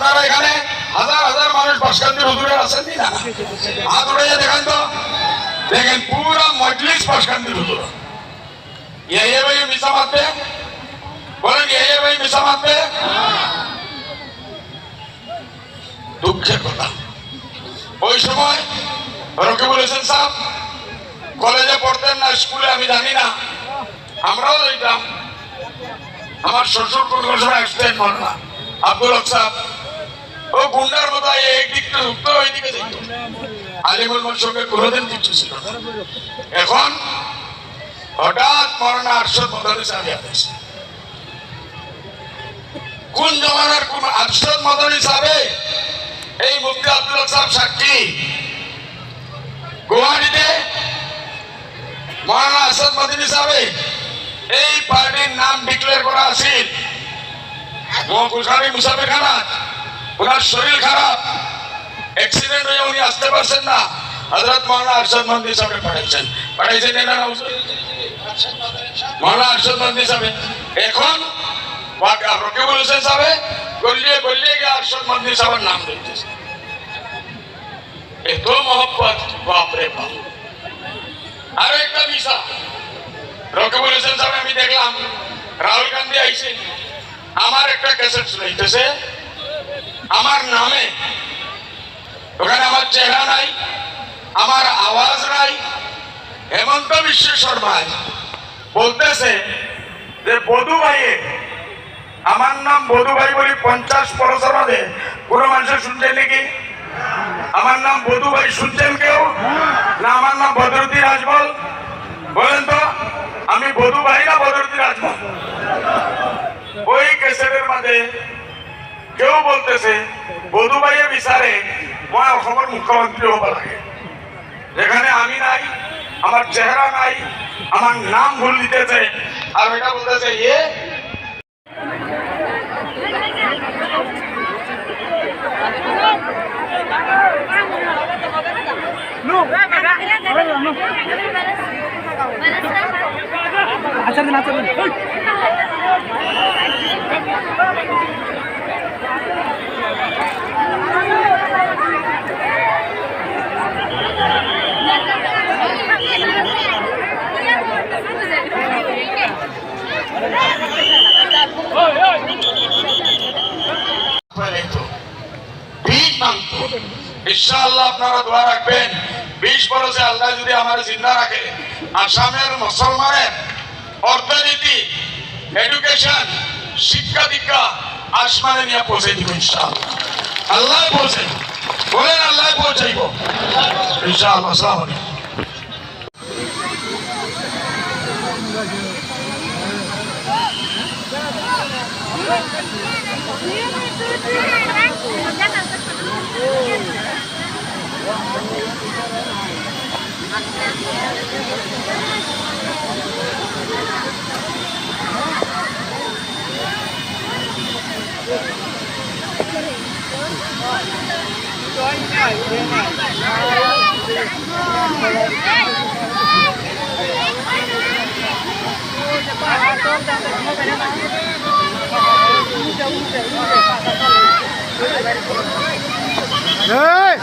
আপনারা এখানে হাজার হাজার মানুষ বাসকান্দির হুজুরে আছেন না? হাত উড়াইয়া দেখান তো, দেখেন পুরা মজলিস বাসকান্দির হুজুর। ইয়ে ভাই মিশা মারবে, বলেন ইয়ে ভাই মিশা মারবে। দুঃখের কথা, ওই সময় রকিবুল হোসেন সাহেব কলেজে পড়তেন না স্কুলে আমি জানি না, আমরাও যাইতাম। আমার শ্বশুর কোন সময় আসতেন মরনা আব্দুল হক সাহেব, ও গুন্ডার মতো এই দিকটা ঢুকতো ওই দিকে যেত। আলিমুল মোর সঙ্গে কোনোদিন কিছু ছিল না। এখন হঠাৎ মরনা আরশদ মদানী সাহেব আসছে। কোন জমানার কোন আরশদ মদানী সাহেব, এই মুফতি আব্দুল হক সাহেব সাক্ষী, গুয়াহাটিতে মৌলানা আরশদ মদানী সাহেব এই পার্টির নাম ডিক্লেয়ার করা আছে। মহাকুশালী মুসাফির খানাত ওনার শরীর খারাপ, অ্যাক্সিডেন্ট হয়ে উনি আসতে পারছেন না, হযরত মৌলানা আরশদ মদানী সাহেব পাঠাইছেন না মৌলানা আরশদ মদানী সাহেব। এখন রকিবুল হোসেন সাহেব গলিয়ে গলিয়ে গিয়ে আরশদ মদানী সাহেবের নাম দিতেছে। এত মহব্বত, বাপরে বাপ। আর একটা বিষয়, রকিবুল হোসেন সাহেব আমি দেখলাম রাহুল গান্ধী আইছে, আমার একটা ক্যাসেট শুনাইতেছে আমার নামে। ওখানে আমার চেহারা নাই, আমার আওয়াজ নাই। হেমন্ত বিশ্ব শর্মায় বলতেছে যে বধু ভাইয়ে, আমার নাম বধু ভাই বলি 50 বছর আগে কোন মানুষের শুনছেন নাকি? আমার নাম বধু ভাই শুনছেন কেউ? না আমার নাম বদরুদ্দিন আজমল? বলেন তো, আমি বধু ভাই না বদরুদ্দিন আজমল? ওই ক্যাসেটের মাঝে কেউ বলতেছে বধু ভাইয়ের বিচারে মই অসমের মুখ্যমন্ত্রী হব লাগে, যেখানে আমি নাই, আমার চেহারা নাই, আমার নাম ভুল দিতেছে। আর এটা বলতেছে ইয়ে ইনশাআল্লাহ আপনারা দোয়া রাখবেন। 20 বছরে আল্লাহ যদি আমার জিন্দা রাখে, আসামের মুসলমানের অর্থনীতি, এডুকেশন, শিক্ষা দীক্ষা আসমানে নিয়ে পৌঁছে দিব ইনশাআল্লাহ। আল্লাহ পৌঁছে বলেন, আল্লাহ পৌঁছাইব ইনশাআল্লাহ। আসসালামু আলাইকুম। Hey!